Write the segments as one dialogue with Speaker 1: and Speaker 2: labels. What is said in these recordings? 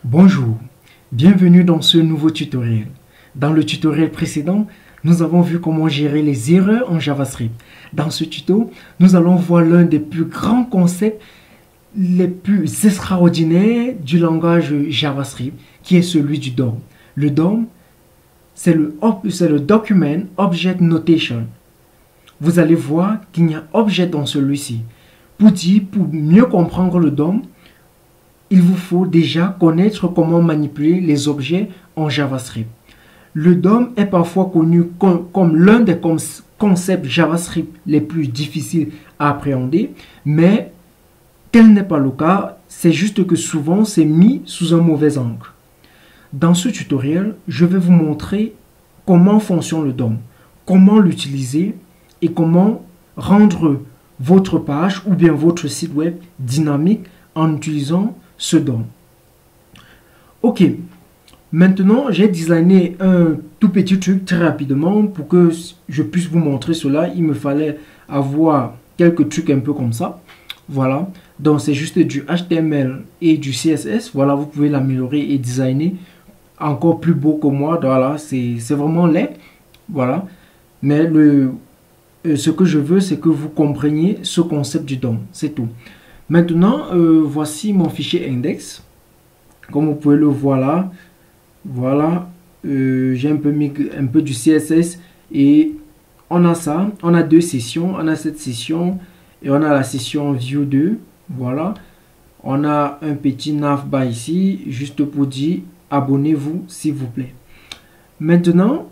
Speaker 1: Bonjour, bienvenue dans ce nouveau tutoriel. Dans le tutoriel précédent, nous avons vu comment gérer les erreurs en JavaScript. Dans ce tuto, nous allons voir l'un des plus grands concepts, les plus extraordinaires du langage JavaScript, qui est celui du DOM. Le DOM, c'est le Document Object Notation. Vous allez voir qu'il y a objet dans celui-ci. Pour mieux comprendre le DOM, il vous faut déjà connaître comment manipuler les objets en JavaScript. Le DOM est parfois connu comme l'un des concepts JavaScript les plus difficiles à appréhender, mais tel n'est pas le cas, c'est juste que souvent c'est mis sous un mauvais angle. Dans ce tutoriel, je vais vous montrer comment fonctionne le DOM, comment l'utiliser et comment rendre votre page ou bien votre site web dynamique en utilisant ce DOM. Ok, maintenant j'ai designé un tout petit truc très rapidement pour que je puisse vous montrer cela. Il me fallait avoir quelques trucs un peu comme ça. Voilà, donc c'est juste du HTML et du CSS. Voilà, vous pouvez l'améliorer et designer encore plus beau que moi. Voilà, c'est vraiment laid. Voilà, mais ce que je veux, c'est que vous compreniez ce concept du DOM. C'est tout. Maintenant, voici mon fichier index. Comme vous pouvez le voir là, voilà, j'ai un peu du CSS et on a ça. On a deux sessions. On a cette session et on a la session view 2. Voilà. On a un petit navbar ici, juste pour dire abonnez-vous s'il vous plaît. Maintenant,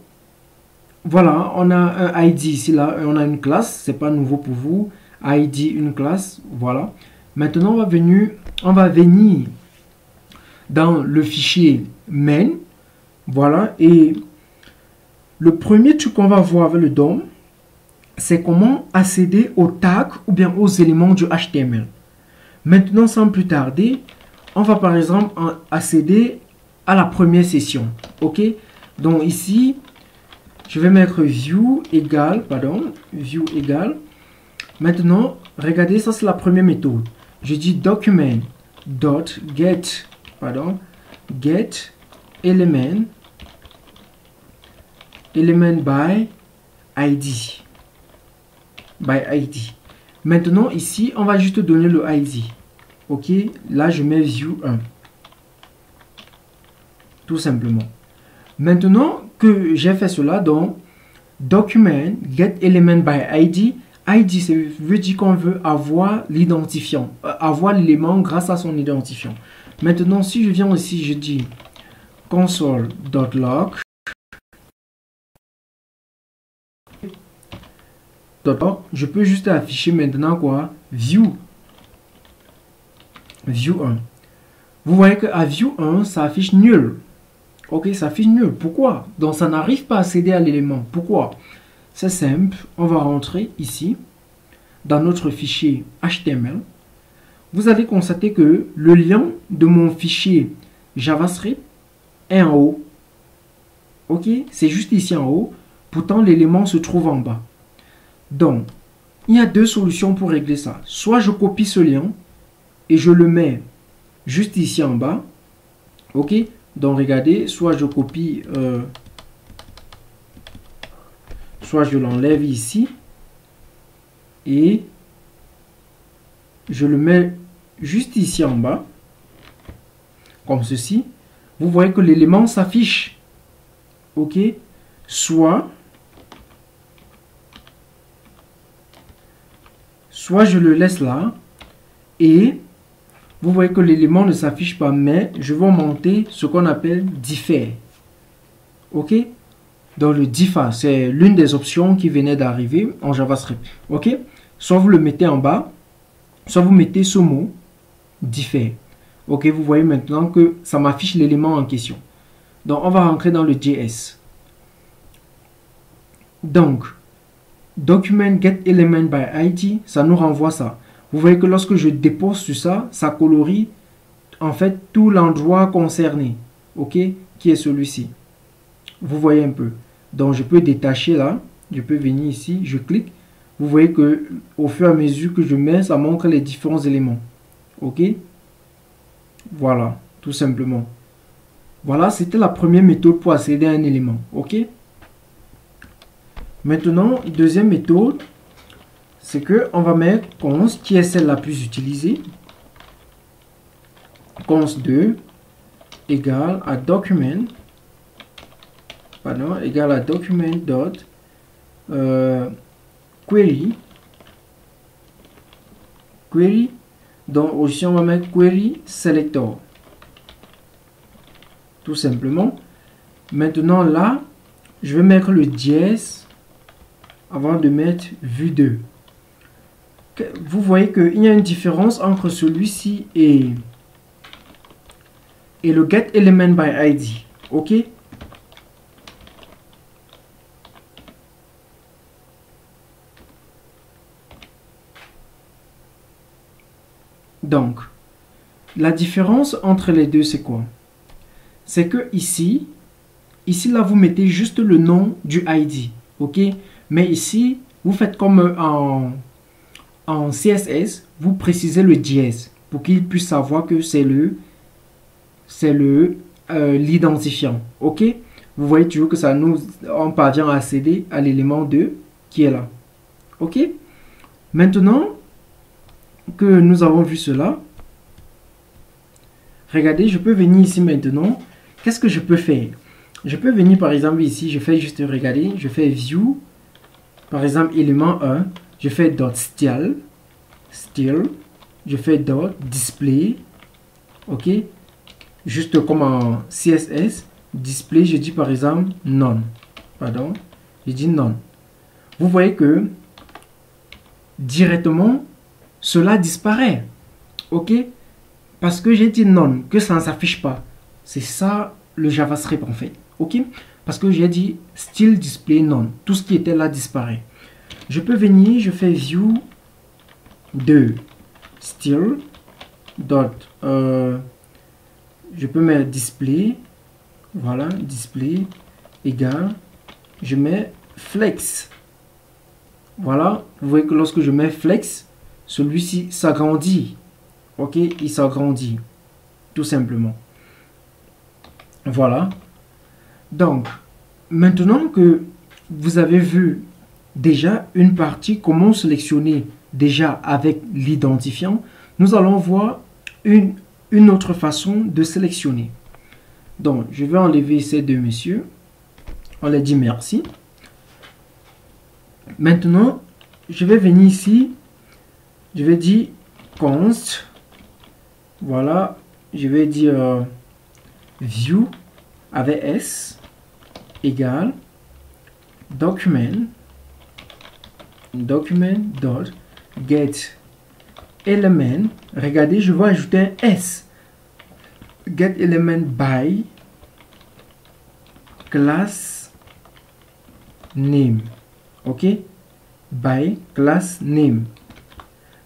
Speaker 1: voilà, on a un ID ici là, on a une classe, c'est pas nouveau pour vous. ID, une classe, voilà. Maintenant, on va venir dans le fichier main. Voilà. Et le premier truc qu'on va voir avec le DOM, c'est comment accéder aux tags ou bien aux éléments du HTML. Maintenant, sans plus tarder, on va par exemple accéder à la première session. Ok. Donc ici, je vais mettre view égale. Maintenant, regardez, ça c'est la première méthode. Je dis document.get element by ID. Maintenant, ici, on va juste donner le ID. Ok, là, je mets view 1. Tout simplement. Maintenant que j'ai fait cela, donc, document get element by ID. ID, ça veut dire qu'on veut avoir l'identifiant, avoir l'élément grâce à son identifiant. Maintenant, si je viens ici, je dis console.log. Je peux juste afficher maintenant quoi? View 1. Vous voyez qu'à view 1, ça affiche nul. Ok, ça affiche nul. Pourquoi? Donc, ça n'arrive pas à accéder à l'élément. Pourquoi? C'est simple, on va rentrer ici, dans notre fichier HTML. Vous allez constater que le lien de mon fichier JavaScript est en haut. Ok, c'est juste ici en haut. Pourtant, l'élément se trouve en bas. Donc, il y a deux solutions pour régler ça. Soit je copie ce lien et je le mets juste ici en bas. Ok, donc regardez, soit je copie... soit je l'enlève ici et je le mets juste ici en bas, comme ceci. Vous voyez que l'élément s'affiche. Ok. Soit je le laisse là et vous voyez que l'élément ne s'affiche pas, mais je vais monter ce qu'on appelle diffère. Ok. Donc le differ, c'est l'une des options qui venait d'arriver en JavaScript. Ok. Soit vous le mettez en bas, soit vous mettez ce mot differ. Ok. Vous voyez maintenant que ça m'affiche l'élément en question. Donc on va rentrer dans le JS. Donc document get element by ID, ça nous renvoie ça. Vous voyez que lorsque je dépose sur ça, ça colorie en fait tout l'endroit concerné. Ok. Qui est celui-ci. Vous voyez un peu. Donc, je peux détacher là. Je peux venir ici. Je clique. Vous voyez que au fur et à mesure que je mets, ça montre les différents éléments. Ok. Voilà. Tout simplement. Voilà, c'était la première méthode pour accéder à un élément. OK? Maintenant, deuxième méthode, c'est que on va mettre const, qui est celle la plus utilisée. Const 2 égale à document, égale à document dot query. Query, donc aussi on va mettre query selector. Tout simplement. Maintenant là, je vais mettre le dièse avant de mettre vue2. Vous voyez qu'il y a une différence entre celui-ci et le get element by id. OK? Donc, la différence entre les deux, c'est quoi? C'est que ici là, vous mettez juste le nom du ID. OK? Mais ici, vous faites comme en CSS, vous précisez le dièse pour qu'il puisse savoir que c'est l'identifiant. OK? Vous voyez toujours que ça on parvient à accéder à l'élément 2 qui est là. OK? Maintenant que nous avons vu cela, regardez, je peux venir ici maintenant. Qu'est-ce que je peux faire? Je peux venir par exemple ici, je fais juste regarder, je fais view, par exemple élément 1, je fais dot style, je fais dot display, OK? Juste comme en CSS, display, je dis par exemple none, pardon, je dis none. Vous voyez que directement, cela disparaît, OK? Parce que j'ai dit none, que ça ne s'affiche pas. C'est ça le JavaScript en fait, OK? Parce que j'ai dit style display none, tout ce qui était là disparaît. Je peux venir, je fais view de style dot je peux mettre display, voilà, display égale, je mets flex. Voilà, vous voyez que lorsque je mets flex, celui-ci s'agrandit. OK, il s'agrandit tout simplement. Voilà. Donc, maintenant que vous avez vu déjà une partie, comment sélectionner déjà avec l'identifiant, nous allons voir une autre façon de sélectionner. Donc, je vais enlever ces deux messieurs. On les dit merci. Maintenant, je vais venir ici. Je vais dire const. Voilà. Je vais dire view avec S égale document dot get element. Regardez, je vais ajouter un S. Get element by class name. OK? By class name.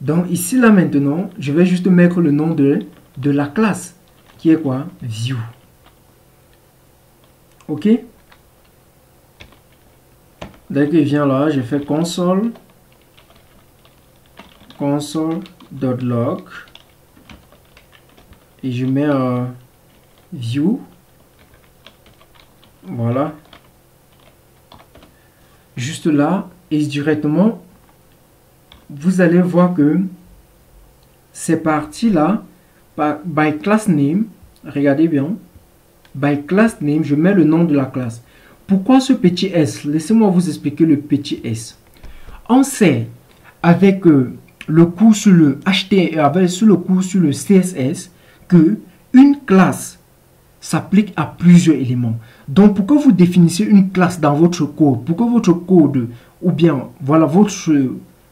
Speaker 1: Donc ici là maintenant, je vais juste mettre le nom de la classe qui est quoi? View. OK? Dès qu'il vient là, je fais console.log et je mets view. Voilà. Juste là et directement, vous allez voir que ces parties là, by class name, regardez bien, by class name, je mets le nom de la classe. Pourquoi ce petit s? Laissez-moi vous expliquer le petit s. On sait avec le cours sur le HTML, sur le cours sur le CSS, que une classe s'applique à plusieurs éléments. Donc, pour que vous définissez une classe dans votre code, pour que votre code, ou bien, voilà, votre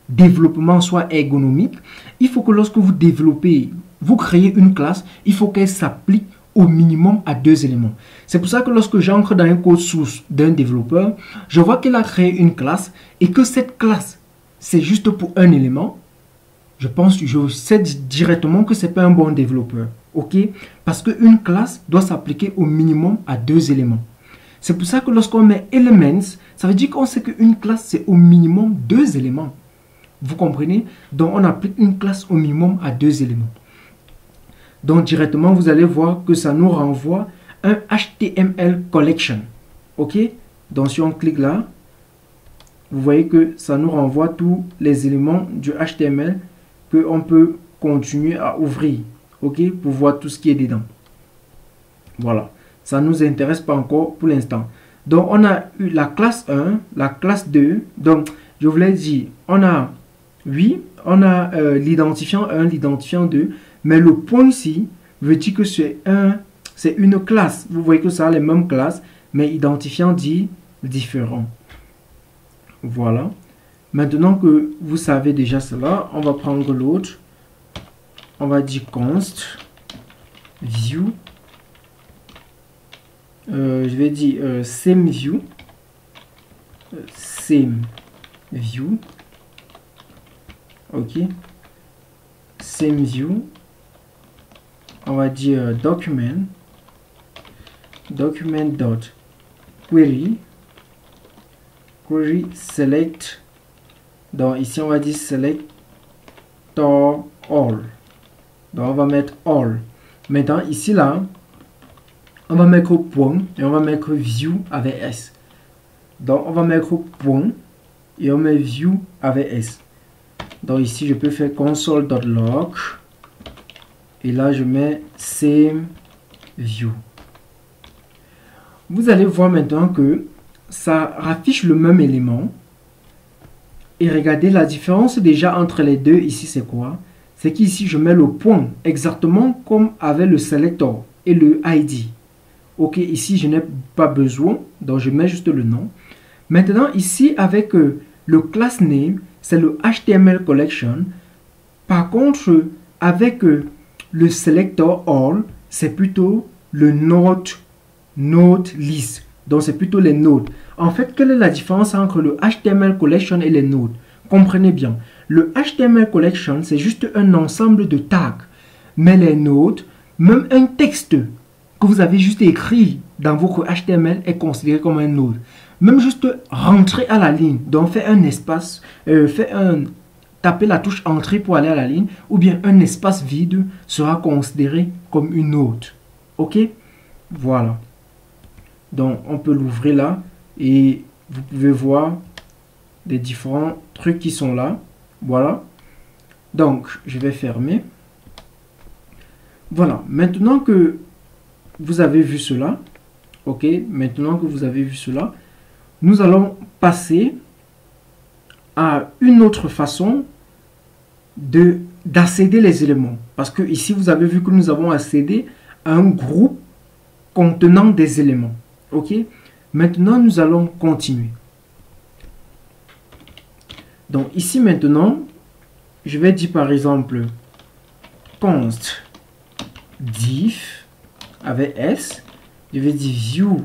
Speaker 1: développement soit ergonomique, il faut que lorsque vous développez, vous créez une classe, il faut qu'elle s'applique au minimum à deux éléments. C'est pour ça que lorsque j'entre dans un code source d'un développeur, je vois qu'il a créé une classe et que cette classe, c'est juste pour un élément. Je sais directement que ce n'est pas un bon développeur. OK? Parce qu'une classe doit s'appliquer au minimum à deux éléments. C'est pour ça que lorsqu'on met elements, ça veut dire qu'on sait qu'une classe, c'est au minimum deux éléments. Vous comprenez? Donc, on applique une classe au minimum à deux éléments. Donc, directement, vous allez voir que ça nous renvoie un HTML collection. Ok, donc si on clique là, vous voyez que ça nous renvoie tous les éléments du HTML que on peut continuer à ouvrir. Ok, pour voir tout ce qui est dedans. Voilà, ça ne nous intéresse pas encore pour l'instant. Donc on a eu la classe 1, la classe 2. Donc je voulais dire, on a on a l'identifiant 1, l'identifiant 2, mais le point ici veut dire que c'est une classe. Vous voyez que ça a les mêmes classes, mais identifiant dit différent. Voilà. Maintenant que vous savez déjà cela, on va prendre l'autre. On va dire const view. Je vais dire same view. Ok, same view. On va dire document dot query select. Donc ici on va dire select all. Donc on va mettre all. Maintenant ici là, on va mettre point et on va mettre view avec S. Donc on va mettre point et on met view avec S. Donc ici je peux faire console.log et là je mets same view. Vous allez voir maintenant que ça affiche le même élément. Et regardez la différence déjà entre les deux ici, c'est quoi? C'est qu'ici je mets le point exactement comme avec le selector et le ID. Ok, ici je n'ai pas besoin, donc je mets juste le nom. Maintenant ici avec le class name, c'est le HTML collection. Par contre avec le selector all, c'est plutôt le node list. Donc c'est plutôt les nodes. En fait, quelle est la différence entre le HTML collection et les nodes? Comprenez bien. Le HTML collection, c'est juste un ensemble de tags. Mais les nodes, même un texte que vous avez juste écrit dans votre HTML est considéré comme un node. Même juste rentrer à la ligne, donc faire un espace, taper la touche entrée pour aller à la ligne, ou bien un espace vide sera considéré comme une node. Ok? Voilà. Donc on peut l'ouvrir là et vous pouvez voir les différents trucs qui sont là. Voilà. Donc je vais fermer. Voilà. Maintenant que vous avez vu cela, ok, maintenant que vous avez vu cela, nous allons passer à une autre façon d'accéder les éléments. Parce que ici vous avez vu que nous avons accédé à un groupe contenant des éléments. Ok, maintenant nous allons continuer. Donc ici maintenant, je vais dire par exemple const diff avec S. Je vais dire view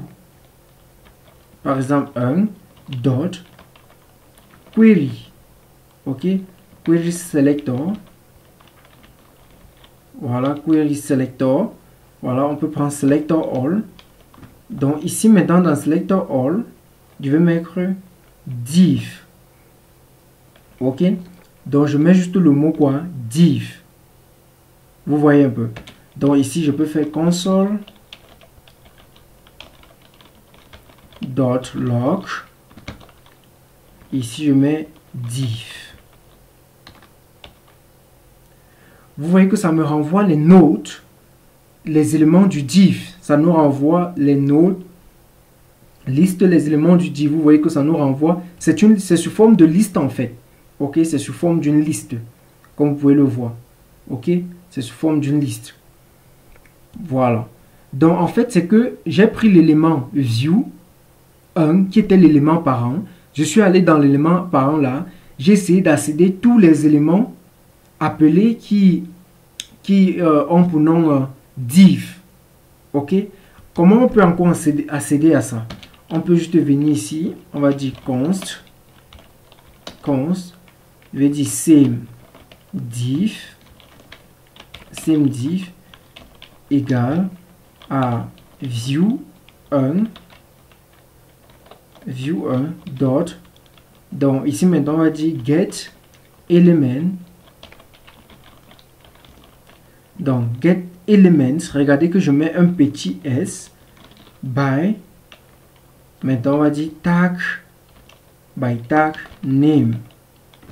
Speaker 1: par exemple 1 dot query. Ok, query selector. Voilà, query selector. Voilà, on peut prendre selector all. Donc ici maintenant dans selector all, je vais mettre div. Ok, donc je mets juste le mot quoi, div. Vous voyez un peu. Donc ici je peux faire console dot log. Ici je mets div. Vous voyez que ça me renvoie les nodes, les éléments du div. Ça nous renvoie les nodes, liste les éléments du div. Vous voyez que ça nous renvoie, c'est sous forme de liste en fait. Ok, c'est sous forme d'une liste, comme vous pouvez le voir. Ok, c'est sous forme d'une liste. Voilà. Donc en fait, c'est que j'ai pris l'élément view 1 qui était l'élément parent. Je suis allé dans l'élément parent là. J'ai essayé d'accéder tous les éléments appelés qui ont pour nom div. Ok. Comment on peut encore accéder à ça? On peut juste venir ici. On va dire const. Je vais dire same div égale à view 1 dot. Donc ici maintenant on va dire get element. Donc get elements, regardez que je mets un petit s by, maintenant on va dire tag, by tag name.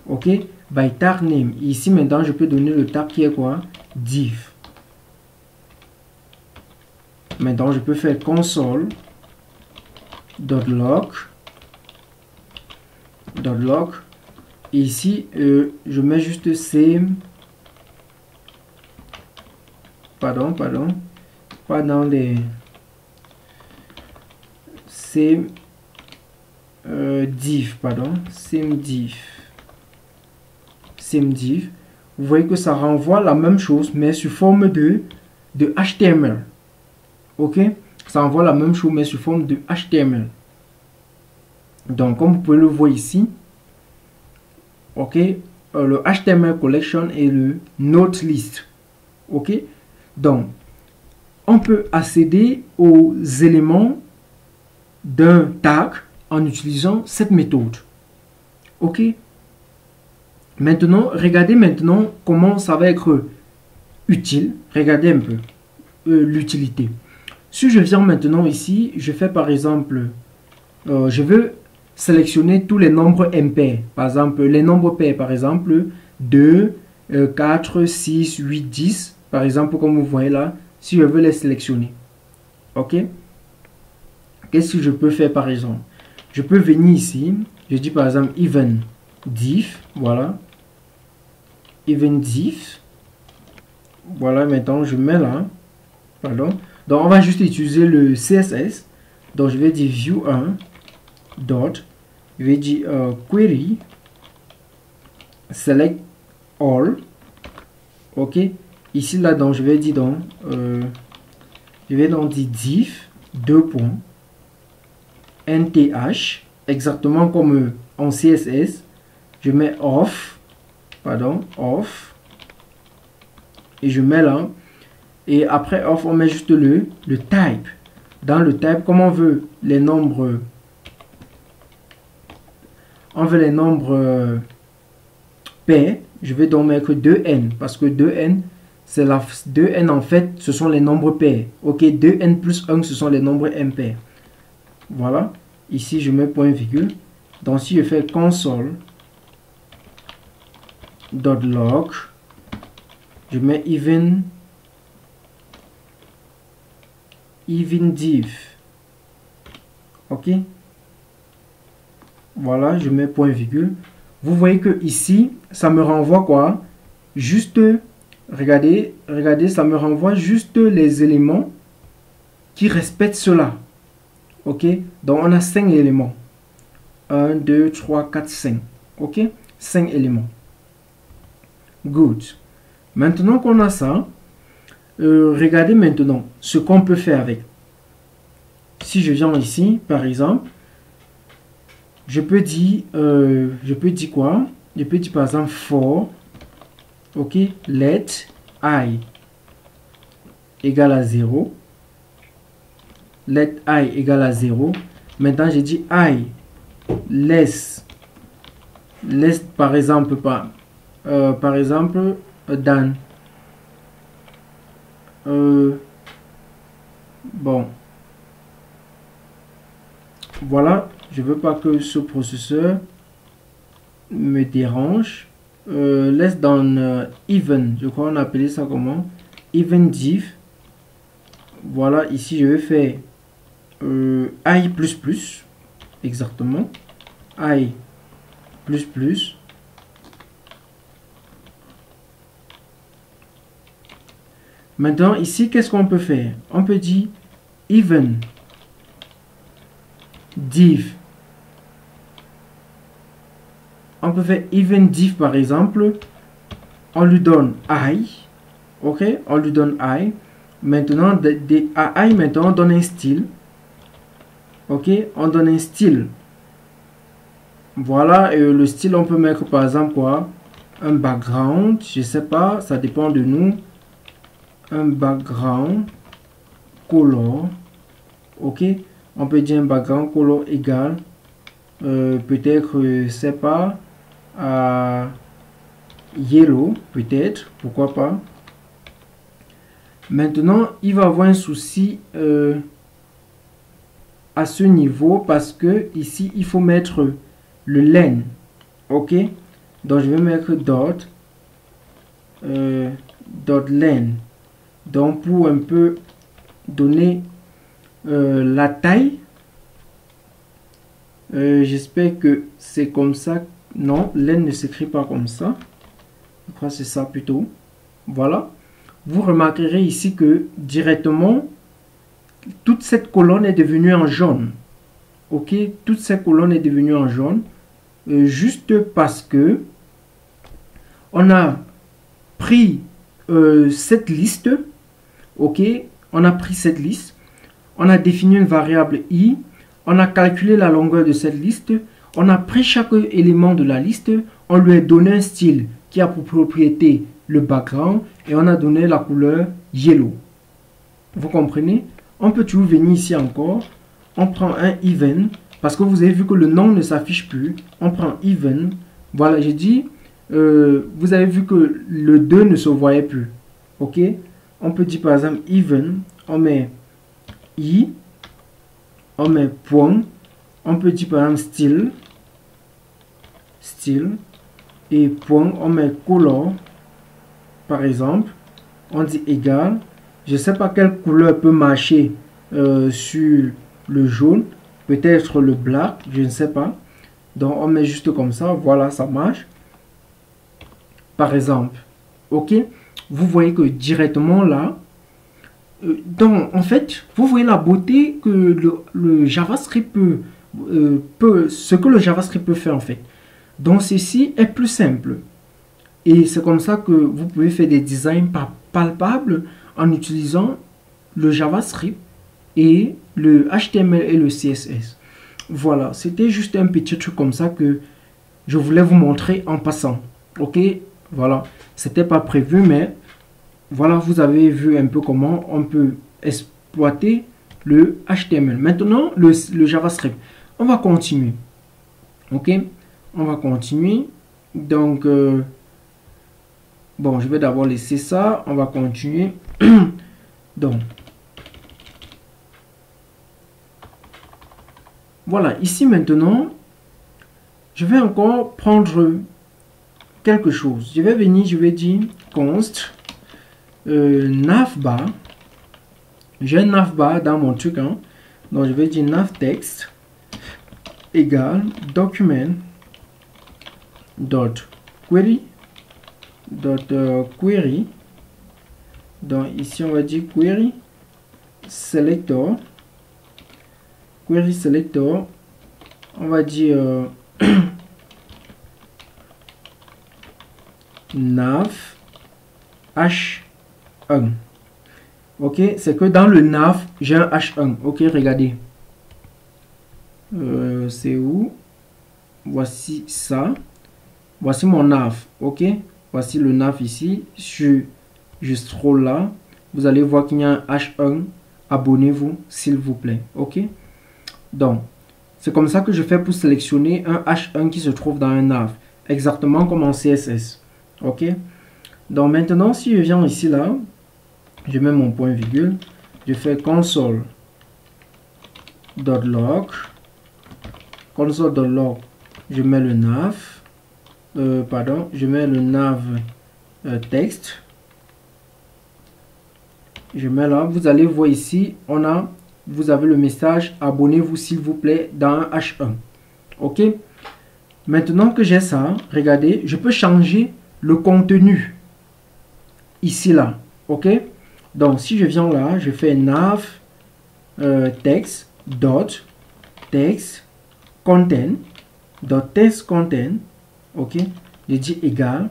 Speaker 1: Ok, by tag name. Ici maintenant je peux donner le tag qui est quoi? Div. Maintenant je peux faire console.log .log. Et ici je mets juste same, pardon, pas dans les same div, pardon, same div. Vous voyez que ça renvoie la même chose mais sous forme de HTML. Ok, ça renvoie la même chose mais sous forme de HTML. Donc comme vous pouvez le voir ici, ok, le HTML collection et le note list. Ok, donc on peut accéder aux éléments d'un tag en utilisant cette méthode. Ok, maintenant regardez maintenant comment ça va être utile. Regardez un peu l'utilité. Si je viens maintenant ici, je fais par exemple, je veux sélectionner tous les nombres impairs. Par exemple, les nombres pairs, par exemple, 2, 4, 6, 8, 10. Par exemple, comme vous voyez là, si je veux les sélectionner. Ok. Qu'est-ce que je peux faire par exemple? Je peux venir ici, je dis par exemple even div, voilà. Even div. Voilà, maintenant je mets là. Pardon. Donc on va juste utiliser le CSS. Donc je vais dire view1 dot, je vais dire query select all. Ok, ici là donc je vais dire donc je vais donc dire div 2 points nth, exactement comme en CSS. Je mets off, pardon, off, et je mets là. Et après off, on met juste le type. Dans le type, comme on veut les nombres, pairs, je vais donc mettre 2n, parce que 2n, c'est la 2n en fait, ce sont les nombres pairs. Ok, 2n plus 1, ce sont les nombres impairs. Voilà. Ici, je mets point virgule. Donc, si je fais console.log, je mets even div. Ok. Voilà, je mets point virgule. Vous voyez que ici, ça me renvoie quoi? Juste, regardez, ça me renvoie juste les éléments qui respectent cela. Ok, donc on a 5 éléments. 1, 2, 3, 4, 5. Ok, 5 éléments. Good. Maintenant qu'on a ça, regardez maintenant ce qu'on peut faire avec. Si je viens ici, par exemple, je peux dire quoi? Je peux dire par exemple for, ok, let I égale à 0. Let I égale à 0. Maintenant, j'ai dit I less par exemple than. Bon. Voilà. Je veux pas que ce processeur me dérange. Less than even. Je crois qu'on appelait ça comment? Even div. Voilà. Ici, je vais faire I++, exactement, I++, maintenant ici qu'est-ce qu'on peut faire? On peut dire even div, on peut faire even div par exemple, on lui donne I, ok, on lui donne I, maintenant à I maintenant on donne un style. Ok, on donne un style. Voilà, et le style, on peut mettre par exemple quoi? Un background, je sais pas, ça dépend de nous. Un background color. Ok, on peut dire un background color égal. Peut-être, c'est pas à yellow, peut-être, pourquoi pas. Maintenant, il va avoir un souci. à ce niveau parce que ici, il faut mettre le len. OK? Donc, je vais mettre dot len. Donc, pour un peu donner la taille, j'espère que c'est comme ça. Non, len ne s'écrit pas comme ça. Je crois que c'est ça plutôt. Voilà. Vous remarquerez ici que directement, toute cette colonne est devenue en jaune. OK? Toute cette colonne est devenue en jaune. Juste parce que on a pris cette liste. OK? On a pris cette liste. On a défini une variable i. On a calculé la longueur de cette liste. On a pris chaque élément de la liste. On lui a donné un style qui a pour propriété le background. Et on a donné la couleur yellow. Vous comprenez? On peut toujours venir ici encore. On prend un even. Parce que vous avez vu que le nom ne s'affiche plus. On prend even. Voilà, j'ai dit. Vous avez vu que le 2 ne se voyait plus. OK? On peut dire par exemple even. On met i. On met point. On peut dire par exemple style. Et point. On met color. Par exemple. On dit égal. Je ne sais pas quelle couleur peut marcher sur le jaune. Peut-être le black. Je ne sais pas. Donc on met juste comme ça. Voilà, ça marche. Par exemple. OK? Vous voyez que directement là. Donc en fait, vous voyez la beauté que le JavaScript ce que le JavaScript peut faire en fait. Donc ceci est plus simple. Et c'est comme ça que vous pouvez faire des designs palpables en utilisant le JavaScript et le HTML et le CSS. Voilà, c'était juste un petit truc comme ça que je voulais vous montrer en passant. OK? Voilà, c'était pas prévu, mais voilà, vous avez vu un peu comment on peut exploiter le HTML. Maintenant, le JavaScript. On va continuer. OK? On va continuer. Donc, bon, je vais d'abord laisser ça. On va continuer. Donc, voilà. Ici, maintenant, je vais encore prendre quelque chose. Je vais venir, je vais dire const navbar. J'ai un navbar dans mon truc. Hein. Donc, je vais dire navtext égale document dot query query. Donc ici on va dire query selector. Query selector. On va dire nav h1. OK, c'est que dans le nav j'ai un h1. OK, regardez. C'est où? Voici ça. Voici mon nav. OK, voici le nav ici. Je scroll là. Vous allez voir qu'il y a un h1. Abonnez-vous s'il vous plaît. OK, donc c'est comme ça que je fais pour sélectionner un h1 qui se trouve dans un nav, exactement comme en CSS. OK, donc maintenant si je viens ici là, je mets mon point virgule, je fais console.log. Console.log, je mets le nav, je mets le nav texte. Je mets là, vous allez voir ici, vous avez le message abonnez-vous s'il vous plaît dans un H1. OK, maintenant que j'ai ça, regardez, je peux changer le contenu ici là. OK, donc si je viens là, je fais nav text dot text content dot text content. OK, je dis égal,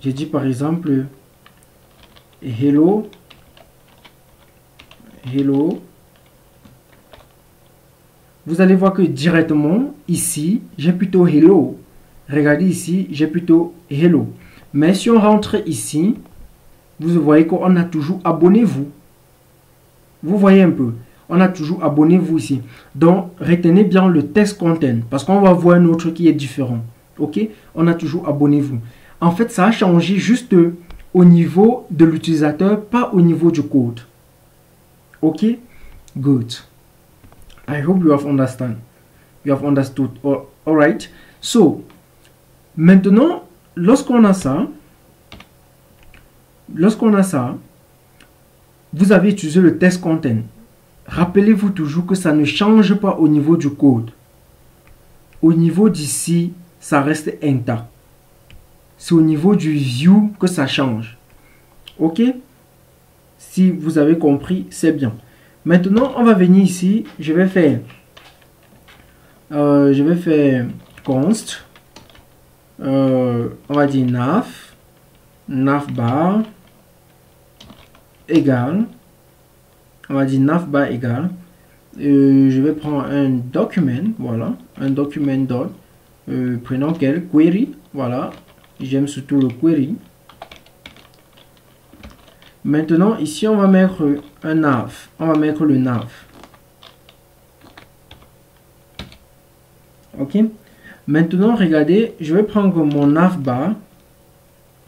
Speaker 1: je dis par exemple hello. Vous allez voir que directement ici j'ai plutôt hello. Regardez ici, j'ai plutôt hello. Mais si on rentre ici, vous voyez qu'on a toujours abonnez-vous. Vous voyez un peu, on a toujours abonnez-vous ici. Donc retenez bien le text content parce qu'on va voir un autre qui est différent. OK, on a toujours abonnez-vous. En fait, ça a changé juste au niveau de l'utilisateur, pas au niveau du code. OK, good. I hope you have understand. You have understood. All right. So, maintenant, lorsqu'on a ça, vous avez utilisé le test content. Rappelez-vous toujours que ça ne change pas au niveau du code. Au niveau d'ici, ça reste intact. C'est au niveau du view que ça change. Ok? Si vous avez compris, c'est bien. Maintenant, on va venir ici. Je vais faire const. On va dire navbar égale. On va dire navbar égale. Je vais prendre un document. Voilà. Un document dot. Prenons quel? Query. Voilà. J'aime surtout le query. Maintenant, ici, on va mettre un nav. On va mettre le nav. Ok. Maintenant, regardez, je vais prendre mon navbar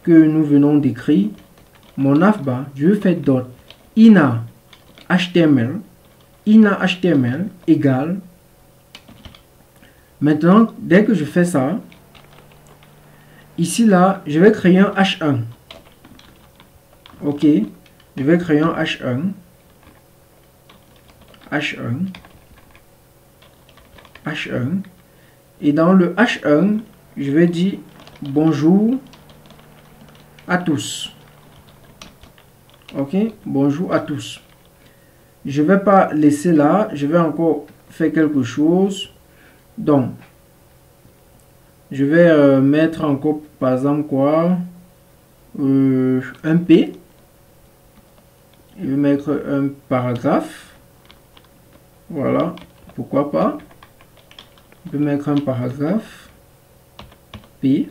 Speaker 1: que nous venons d'écrire. Mon navbar, je vais faire dot ina html. Ina html égale. Maintenant, dès que je fais ça, ici, là, je vais créer un h1. Ok, je vais créer un h1. Et dans le h1, je vais dire bonjour à tous. Ok, bonjour à tous. Je vais pas laisser là, je vais encore faire quelque chose. Donc, je vais mettre encore, par exemple, quoi, un P. Je vais mettre un paragraphe. Voilà, pourquoi pas. Je vais mettre un paragraphe P.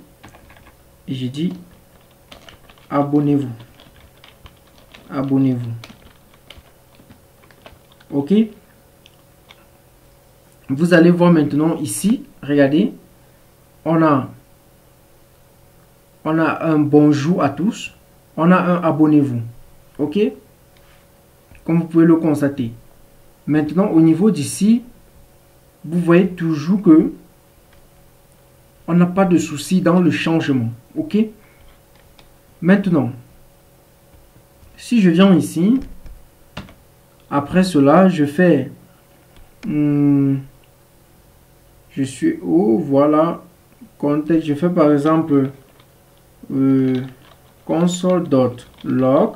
Speaker 1: Et je dis abonnez-vous. Abonnez-vous. Ok. Vous allez voir maintenant ici, regardez, on a un bonjour à tous, on a un abonnez-vous. Ok. Comme vous pouvez le constater. Maintenant, au niveau d'ici, vous voyez toujours que on n'a pas de souci dans le changement. Ok. Maintenant, si je viens ici, après cela, je fais je suis où, voilà, contexte, je fais par exemple console.log,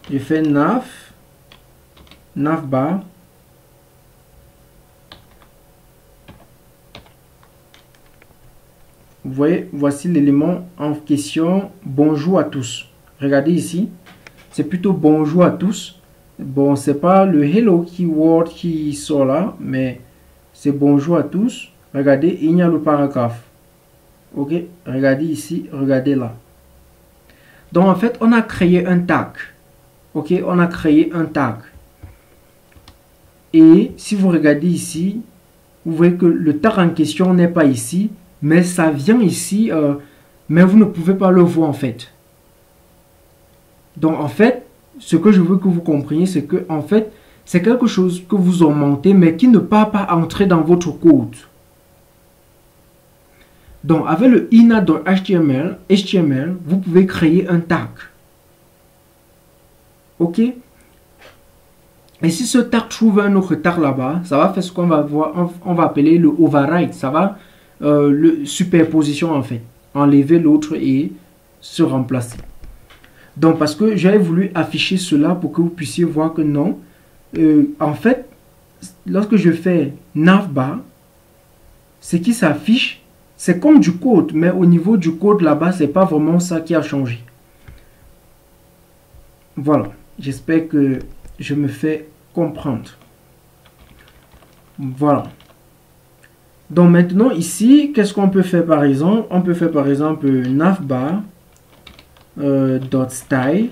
Speaker 1: je fais navbar, vous voyez, voici l'élément en question, bonjour à tous. Regardez ici, c'est plutôt bonjour à tous. Bon, c'est pas le hello keyword qui sort là, mais c'est bonjour à tous. Regardez, il y a le paragraphe. Ok, regardez ici, regardez là. Donc en fait, on a créé un tag. Ok, on a créé un tag. Et si vous regardez ici, vous voyez que le tag en question n'est pas ici, mais ça vient ici, mais vous ne pouvez pas le voir en fait. Donc en fait, ce que je veux que vous compreniez, c'est que en fait, c'est quelque chose que vous augmentez, mais qui ne peut pas entrer dans votre code. Donc avec le ina.html, vous pouvez créer un tag. Ok. Et si ce tag trouve un autre tag là-bas, ça va faire ce qu'on va voir, on va appeler le override. Ça va le superposition en fait, enlever l'autre et se remplacer. Donc parce que j'avais voulu afficher cela pour que vous puissiez voir que non, en fait, lorsque je fais navbar, ce qui s'affiche, c'est comme du code, mais au niveau du code là-bas, c'est pas vraiment ça qui a changé. Voilà, j'espère que je me fais comprendre. Voilà. Donc maintenant ici, qu'est-ce qu'on peut faire par exemple? On peut faire par exemple navbar dot style.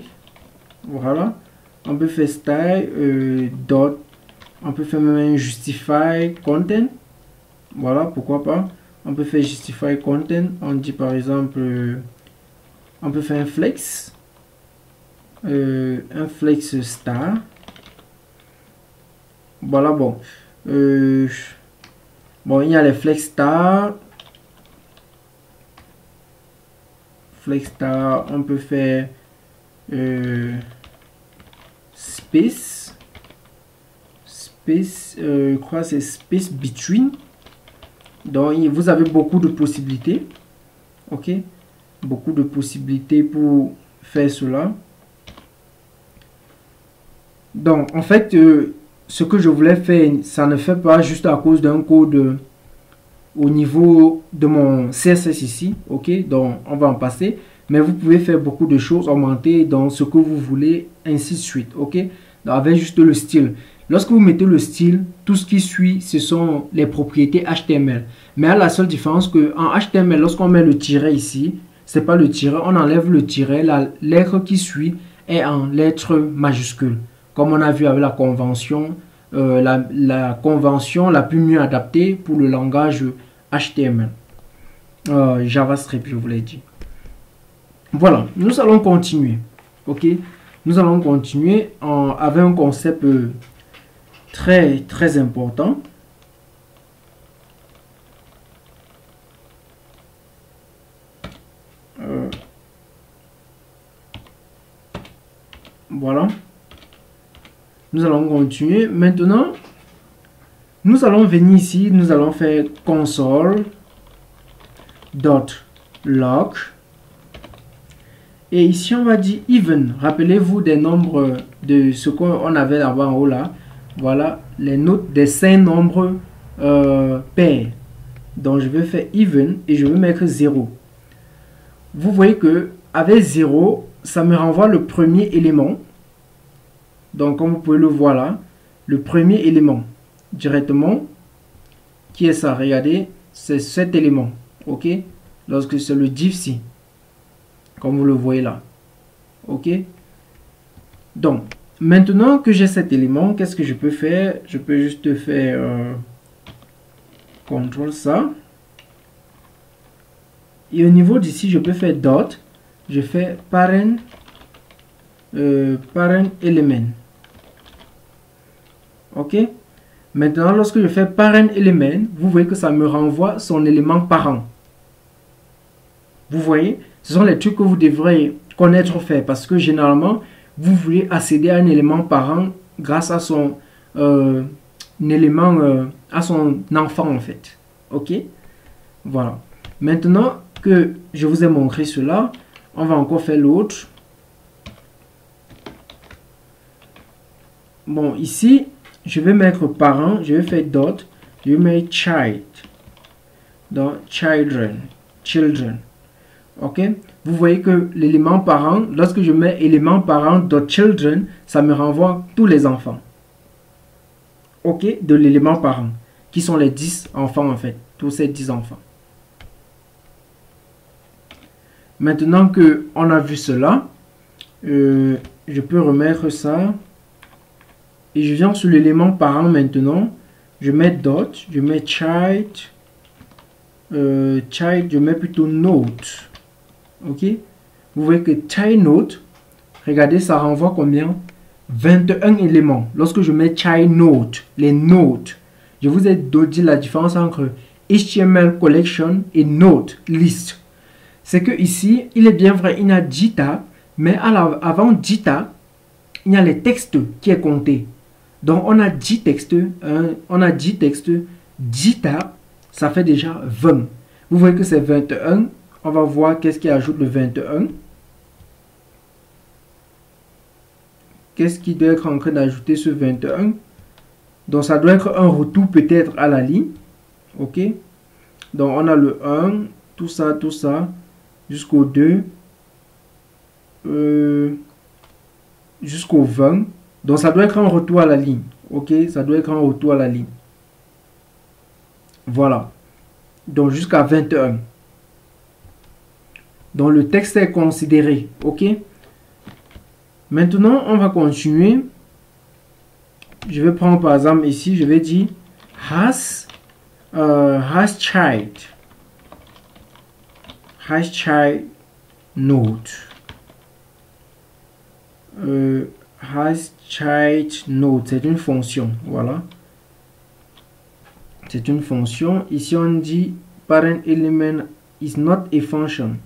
Speaker 1: Voilà. On peut faire style dot. On peut faire même un justify content. Voilà, pourquoi pas. On peut faire justify content. On dit par exemple, on peut faire un flex star. Voilà, bon. Bon, il y a les flex star. Flex star, on peut faire space. Space, je crois que c'est space between. Donc, vous avez beaucoup de possibilités. Ok, beaucoup de possibilités pour faire cela. Donc, en fait, ce que je voulais faire, ça ne fait pas juste à cause d'un code au niveau de mon CSS ici. Ok, donc on va en passer. Mais vous pouvez faire beaucoup de choses, augmenter dans ce que vous voulez, ainsi de suite. Ok, donc avec juste le style. Lorsque vous mettez le style, tout ce qui suit, ce sont les propriétés HTML. Mais à la seule différence que en HTML, lorsqu'on met le tiret ici, c'est pas le tiret, on enlève le tiret, la lettre qui suit est en lettres majuscules. Comme on a vu avec la convention, la convention la plus mieux adaptée pour le langage HTML. JavaScript, je vous l'ai dit. Voilà, nous allons continuer. Ok, nous allons continuer avec un concept très important. Voilà. Nous allons continuer. Maintenant, nous allons venir ici. Nous allons faire console.log. Et ici, on va dire even. Rappelez-vous des nombres de ce qu'on avait là-bas en haut là. Voilà, les notes des 5 nombres pairs. Donc, je vais faire even et je vais mettre 0. Vous voyez que avec 0, ça me renvoie le premier élément. Donc, comme vous pouvez le voir là, le premier élément directement, qui est ça, regardez, c'est cet élément, ok? Lorsque c'est le div-ci, comme vous le voyez là, ok? Donc, maintenant que j'ai cet élément, qu'est-ce que je peux faire? Je peux juste faire CTRL ça. Et au niveau d'ici, je peux faire dot, je fais parent element. Ok, maintenant lorsque je fais parent element, vous voyez que ça me renvoie son élément parent. Vous voyez, ce sont les trucs que vous devrez connaître faire parce que généralement vous voulez accéder à un élément parent grâce à son à son enfant en fait. Ok, voilà. Maintenant que je vous ai montré cela, on va encore faire l'autre. Bon, ici je vais mettre parent, je vais faire dot, je vais mettre child, donc children, ok. Vous voyez que l'élément parent, lorsque je mets élément parent dot children, ça me renvoie tous les enfants, ok, de l'élément parent, qui sont les 10 enfants en fait, tous ces 10 enfants. Maintenant que on a vu cela, je peux remettre ça. Et je viens sur l'élément parent maintenant. Je mets dot, je mets child, je mets plutôt note. Ok. Vous voyez que child note, regardez, ça renvoie combien? 21 éléments. Lorsque je mets child note, les notes, je vous ai dit la différence entre HTML collection et note list. C'est que ici, il est bien vrai, il y a dita, mais avant dita, il y a les textes qui est compté. Donc, on a 10 textes, dita, ça fait déjà 20. Vous voyez que c'est 21. On va voir qu'est-ce qui ajoute le 21. Qu'est-ce qui doit être en train d'ajouter ce 21? Donc, ça doit être un retour peut-être à la ligne. Ok. Donc, on a le 1, tout ça, jusqu'au 2, jusqu'au 20. Donc, ça doit être un retour à la ligne. Ok, ça doit être un retour à la ligne. Voilà. Donc, jusqu'à 21. Donc, le texte est considéré. Ok. Maintenant, on va continuer. Je vais prendre par exemple ici, je vais dire has child. Has child note. Has child note, c'est une fonction, voilà. c'est une fonction. Ici, on dit parent element is not a function.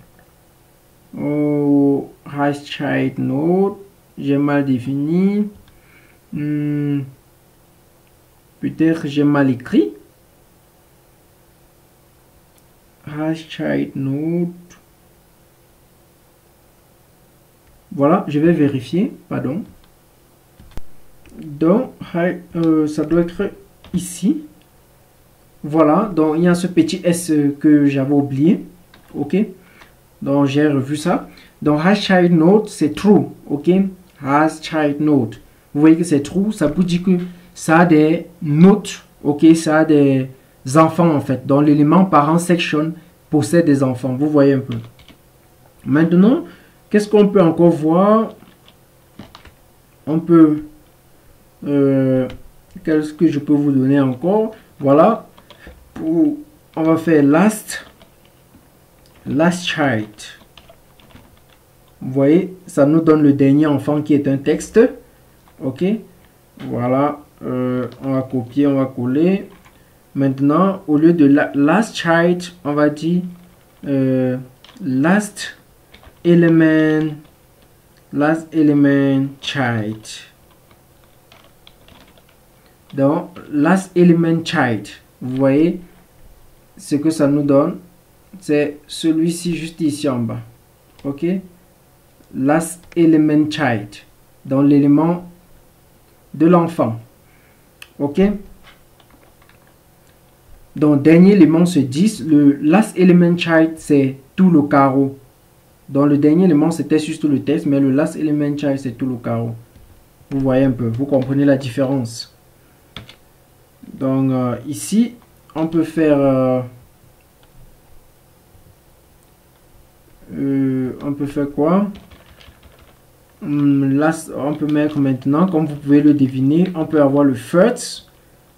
Speaker 1: Oh, has child node, j'ai mal défini. Peut-être j'ai mal écrit. Has child node. Voilà, je vais vérifier, pardon. Donc, ça doit être ici. Voilà, donc il y a ce petit S que j'avais oublié. Ok, donc j'ai revu ça. Donc, has child node, c'est true. Ok, has child node. Vous voyez que c'est true, ça vous dit que ça a des notes. Ok, ça a des enfants en fait. Donc, l'élément parent section possède des enfants. Vous voyez un peu. Maintenant, qu'est-ce qu'on peut encore voir? On peut... qu'est-ce que je peux vous donner encore? Voilà. On va faire last child. Vous voyez, ça nous donne le dernier enfant qui est un texte. Ok. Voilà. On va copier, on va coller. Maintenant, au lieu de last child, on va dire last element child. Donc, last element child, vous voyez ce que ça nous donne, c'est celui-ci juste ici en bas. Ok, last element child, dans l'élément de l'enfant. Ok, donc dernier élément c'est 10. Le last element child c'est tout le carreau. Donc le dernier élément c'était juste le texte, mais le last element child c'est tout le carreau. Vous voyez un peu, vous comprenez la différence. Donc ici on peut faire quoi? Là on peut mettre maintenant, comme vous pouvez le deviner, on peut avoir le first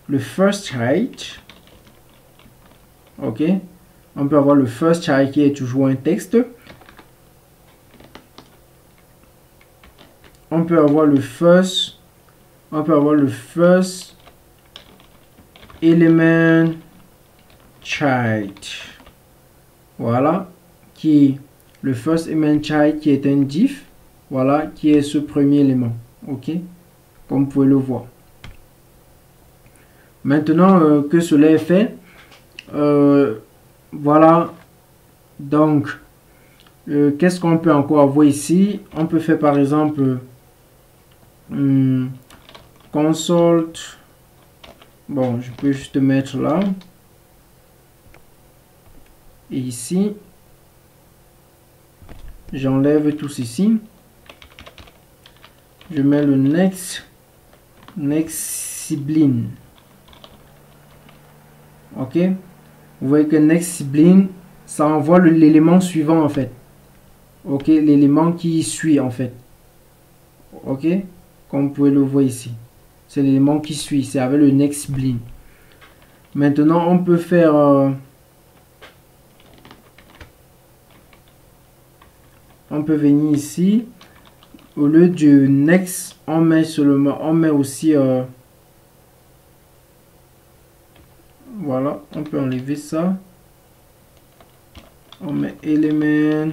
Speaker 1: child. Ok, on peut avoir le first child qui est toujours un texte. On peut avoir le first element child. Voilà, qui est le first element child qui est un diff. Voilà, qui est ce premier élément. Ok, comme vous pouvez le voir. Maintenant que cela est fait, voilà. Donc, qu'est-ce qu'on peut encore avoir ici? On peut faire par exemple console. Bon, je peux juste mettre là. Et ici, j'enlève tout ceci. Je mets le next sibling. Ok, vous voyez que next sibling, ça envoie l'élément suivant en fait. Ok, l'élément qui suit en fait. Ok, comme vous pouvez le voir ici, c'est l'élément qui suit, c'est avec le next sibling. Maintenant on peut faire on peut venir ici, au lieu du next on met seulement, on met aussi voilà, on peut enlever ça. On met element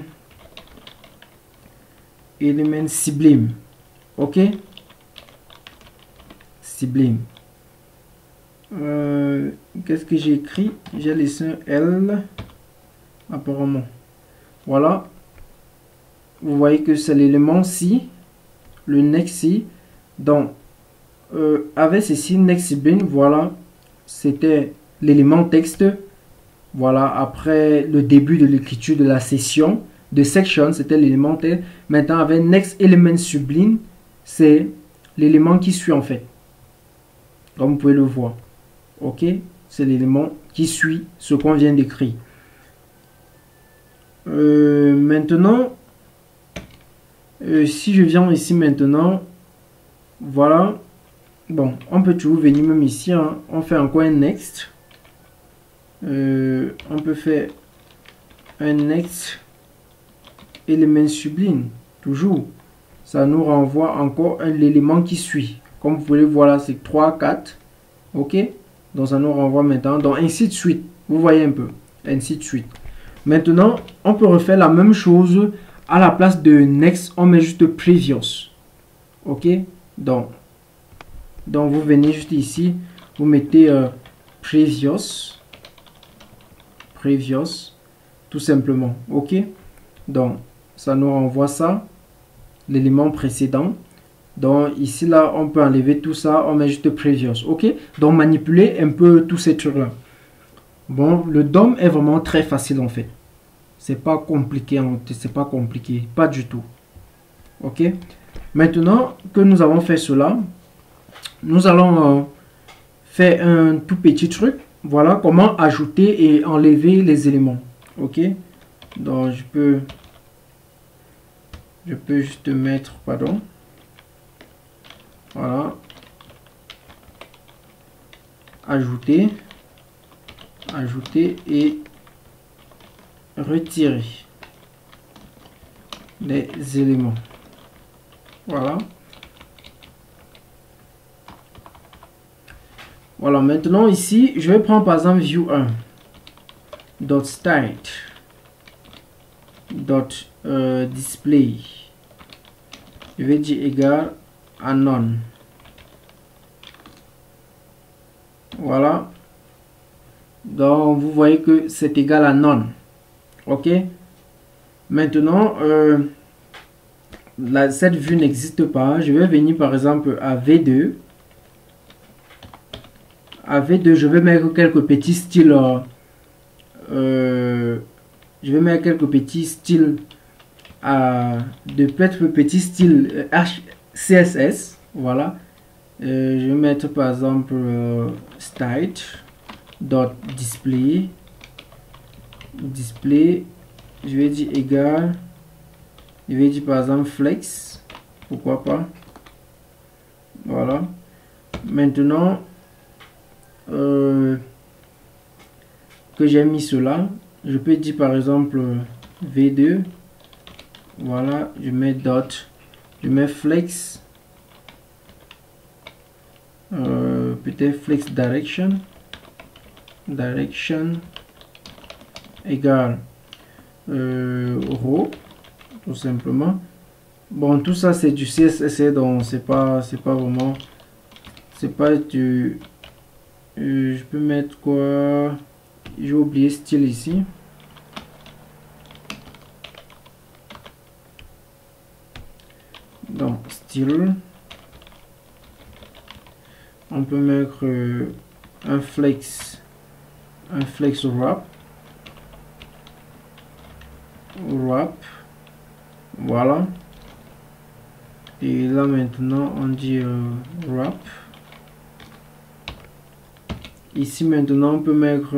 Speaker 1: sibling. Ok, sibling. Qu'est-ce que j'ai écrit? J'ai laissé un L apparemment. Voilà, vous voyez que c'est l'élément si, le next si. Donc avec ceci next sibling, voilà, c'était l'élément texte. Voilà, après le début de l'écriture de la session de section, c'était l'élément texte. Maintenant avec next element sibling, c'est l'élément qui suit en fait, comme vous pouvez le voir. Ok, c'est l'élément qui suit ce qu'on vient d'écrire. Maintenant si je viens ici maintenant, voilà, bon, on peut toujours venir même ici, hein, on fait encore un next. On peut faire un next element sibling, toujours ça nous renvoie encore l'élément qui suit, comme vous pouvez voir là, c'est 3 4. Ok, Donc ça nous renvoie maintenant. Donc ainsi de suite. Vous voyez un peu. Ainsi de suite. Maintenant, on peut refaire la même chose. À la place de next, on met juste previous. Ok. Donc vous venez juste ici. Vous mettez previous. Previous. Tout simplement. Ok. Donc ça nous renvoie ça. L'élément précédent. Donc ici là on peut enlever tout ça, on met juste previous. Ok, donc manipuler un peu tous ces trucs là. Bon, le DOM est vraiment très facile en fait. C'est pas compliqué, c'est pas compliqué, pas du tout. Ok, maintenant que nous avons fait cela, nous allons faire un tout petit truc. Voilà comment ajouter et enlever les éléments. Ok, donc je peux juste mettre, pardon. Voilà. Ajouter et retirer les éléments. Voilà. Voilà, maintenant ici, je vais prendre par exemple view 1 dot start dot display. Je vais dire égal à none. Voilà. Donc vous voyez que c'est égal à none. Ok. Maintenant cette vue n'existe pas. Je vais venir par exemple à V2. À V2 je vais mettre quelques petits styles. Je vais mettre quelques petits styles de peut-être petits styles CSS. Voilà. Je vais mettre par exemple start dot display. Je vais dire égal. Je vais dire par exemple flex. Pourquoi pas. Voilà. Maintenant que j'ai mis cela, je peux dire par exemple V2. Voilà, je mets dot, je mets flex, peut-être flex direction égale row, tout simplement. Bon, tout ça c'est du CSS, donc c'est pas vraiment, c'est pas du, je peux mettre quoi, j'ai oublié style ici. Donc style, on peut mettre un flex wrap, voilà. Et là maintenant on dit wrap. Ici maintenant on peut mettre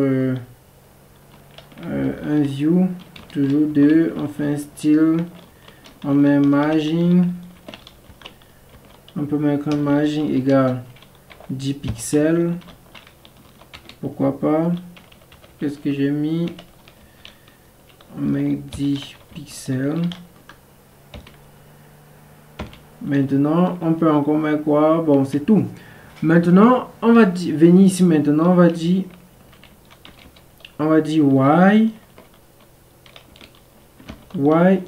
Speaker 1: un view, toujours 2, on fait un style, on met margin. On peut mettre un margin égal 10 pixels. Pourquoi pas. Qu'est-ce que j'ai mis? On met 10 pixels. Maintenant, on peut encore mettre quoi? Bon, c'est tout. Maintenant, on va venir ici. Maintenant, on va dire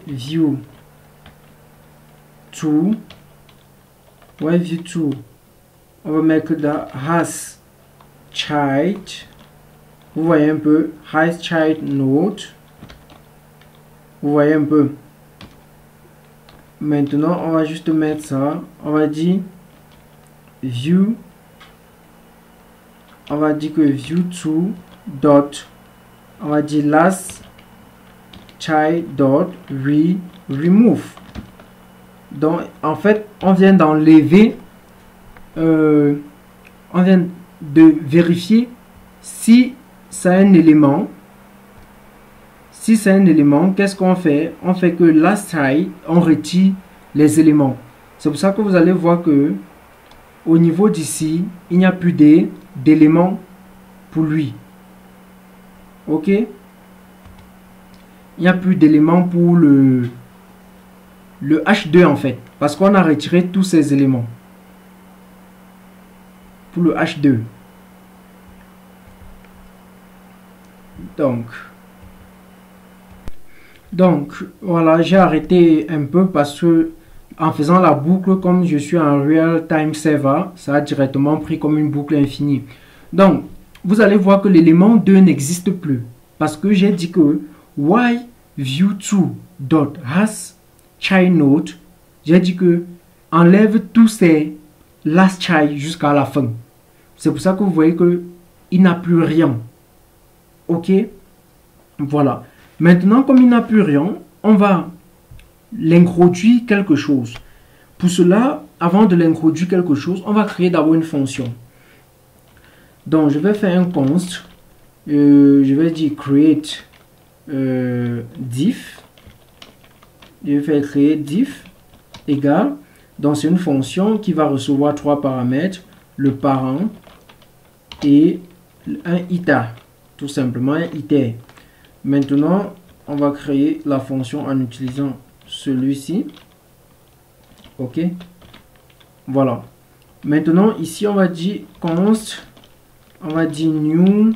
Speaker 1: view to. View to, on va mettre dans has child. Vous voyez un peu, has child node. Vous voyez un peu. Maintenant on va juste mettre ça. On va dire view. On va dire que view to dot. On va dire last child dot remove. Donc en fait on vient d'enlever, on vient de vérifier si c'est un élément. Si c'est un élément, qu'est-ce qu'on fait? On fait que last child, on retire les éléments. C'est pour ça que vous allez voir que au niveau d'ici, il n'y a plus d'éléments pour lui. Ok? Il n'y a plus d'éléments pour le H2 en fait, parce qu'on a retiré tous ces éléments pour le H2. Donc voilà, j'ai arrêté un peu parce que en faisant la boucle, comme je suis en real time server, ça a directement pris comme une boucle infinie. Donc vous allez voir que l'élément 2 n'existe plus parce que j'ai dit que why view2.has child node, j'ai dit que enlève tous ces last child jusqu'à la fin. C'est pour ça que vous voyez que il n'a plus rien. Ok, voilà. Maintenant, comme il n'a plus rien, on va l'introduire quelque chose. Pour cela, avant de l'introduire quelque chose, on va créer d'abord une fonction. Donc, je vais faire un const. Je vais dire create diff. Je vais faire créer diff égale. Donc, c'est une fonction qui va recevoir 3 paramètres, le parent et un iter. Tout simplement un iter. Maintenant, on va créer la fonction en utilisant celui-ci. Ok. Voilà. Maintenant, ici, on va dire const. On va dire new.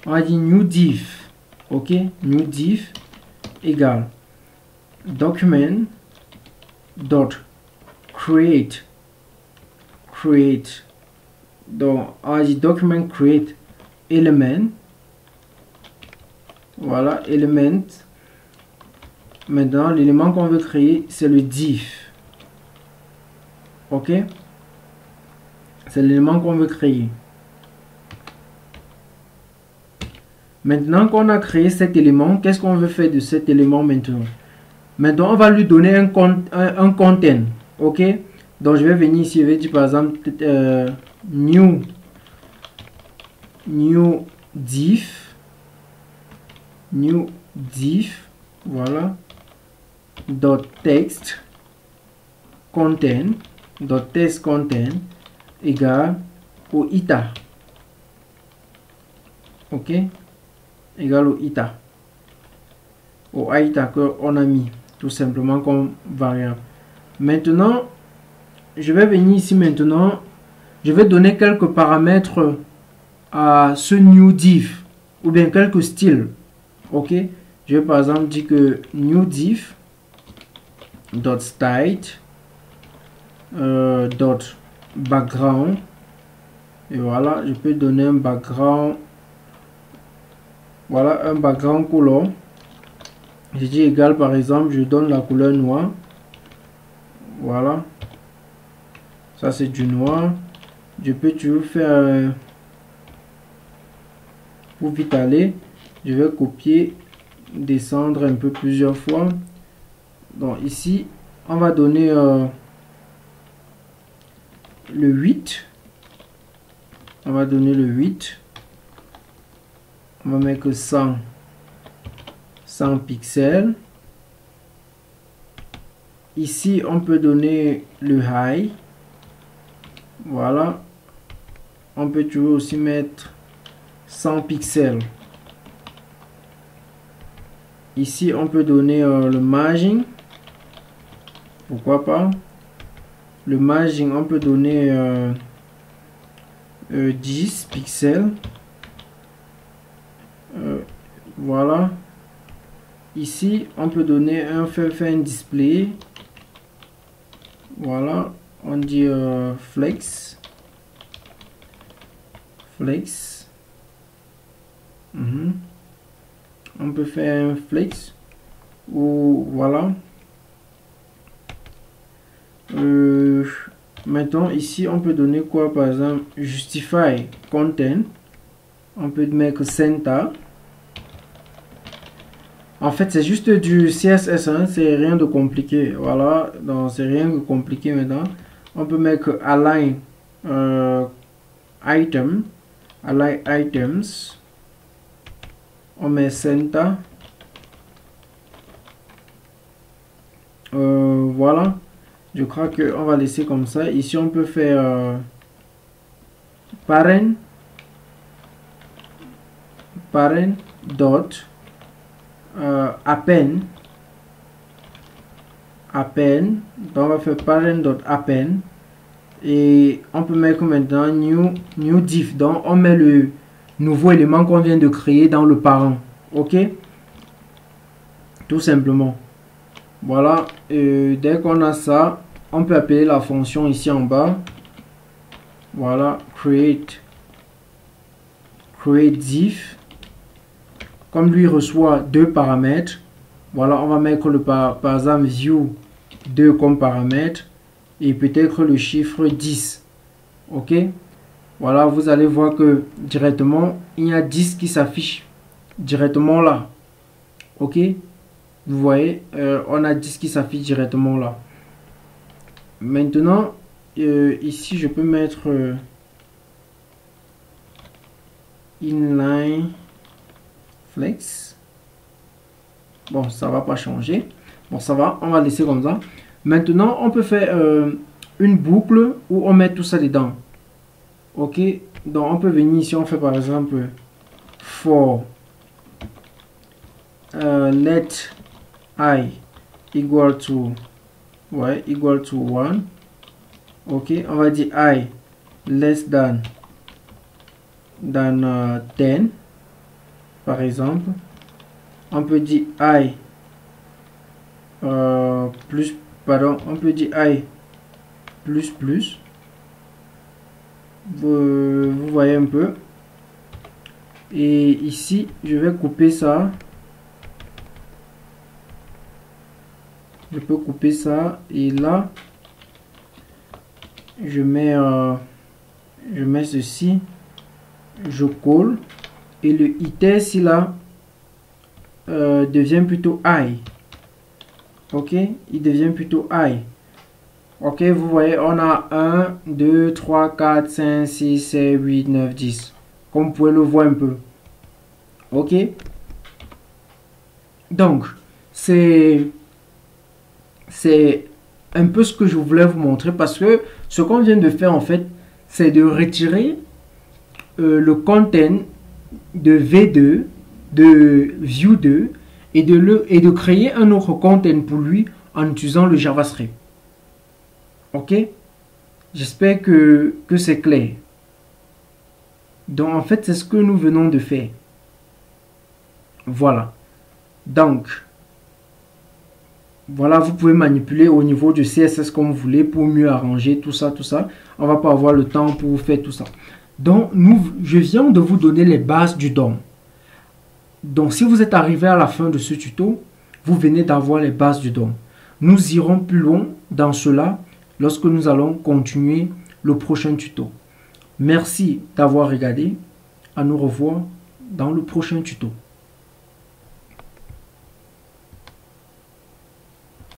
Speaker 1: On va dire new diff. Ok. New diff égale document dot create. Donc, on va dire document create element. Voilà, element. Maintenant, l'élément qu'on veut créer, c'est le diff. Ok? C'est l'élément qu'on veut créer. Maintenant qu'on a créé cet élément, qu'est-ce qu'on veut faire de cet élément maintenant? Maintenant, on va lui donner un content. Ok? Donc, je vais venir ici, je vais dire par exemple new diff. New diff. Voilà. Dot text content. Dot text content égale au ita. Ok? Égal au ita. Au ita qu'on a mis tout simplement comme variable. Maintenant, je vais venir ici maintenant. Je vais donner quelques paramètres à ce new diff ou bien quelques styles. Ok? Je vais par exemple dire que new diff dot style dot background, et voilà, je peux donner un background, voilà, un background color. Je dis égal, par exemple, je donne la couleur noire. Voilà, ça c'est du noir. Je peux toujours faire pour vite aller, je vais copier, descendre un peu plusieurs fois. Donc ici on va donner le 8. On va donner le 8. On va mettre 100 pixels. Ici on peut donner le high. Voilà, on peut toujours aussi mettre 100 pixels. Ici on peut donner le margin, pourquoi pas. Le margin on peut donner 10 pixels. Voilà, ici on peut donner un display. Voilà, on dit flex. On peut faire un flex ou voilà. Maintenant ici on peut donner quoi, par exemple justify content. On peut mettre center. En fait c'est juste du CSS, hein, c'est rien de compliqué. Voilà, donc c'est rien de compliqué. Maintenant on peut mettre align item, align items. On met center. Voilà, je crois que on va laisser comme ça. Ici on peut faire parent dot append. Donc on va faire parent dot append et on peut mettre maintenant new diff. Donc on met le nouveau élément qu'on vient de créer dans le parent. Ok, tout simplement. Voilà, dès qu'on a ça, on peut appeler la fonction ici en bas. Voilà, create div. Comme lui reçoit deux paramètres, voilà, on va mettre le par exemple view 2 comme paramètre et peut-être le chiffre 10. Ok, voilà, vous allez voir que directement il y a 10 qui s'affiche directement là. Ok, vous voyez, on a 10 qui s'affiche directement là. Maintenant ici je peux mettre inline flex. Bon, ça va pas changer. Bon, ça va, on va laisser comme ça. Maintenant on peut faire une boucle où on met tout ça dedans. Ok, donc on peut venir ici, on fait par exemple for let I equal to equal to 1. Ok, on va dire I less than 10 par exemple. On peut dire I plus, pardon, on peut dire I plus. Vous voyez un peu. Et ici je vais couper ça. Je peux couper ça et là je mets ceci, je colle et le iter ici là devient plutôt I. Ok, il devient plutôt I. Ok, vous voyez, on a 1 2 3 4 5 6 7 8 9 10, comme vous pouvez le voir un peu. Ok, donc c'est un peu ce que je voulais vous montrer, parce que ce qu'on vient de faire en fait, c'est de retirer le content de V2, de View2 et de créer un autre content pour lui en utilisant le JavaScript. Ok, j'espère que c'est clair. Donc en fait c'est ce que nous venons de faire. Voilà, donc voilà, vous pouvez manipuler au niveau du CSS comme vous voulez pour mieux arranger tout ça. On va pas avoir le temps pour vous faire tout ça. Donc, je viens de vous donner les bases du DOM. Donc, si vous êtes arrivé à la fin de ce tuto, vous venez d'avoir les bases du DOM. Nous irons plus loin dans cela lorsque nous allons continuer le prochain tuto. Merci d'avoir regardé. À nous revoir dans le prochain tuto.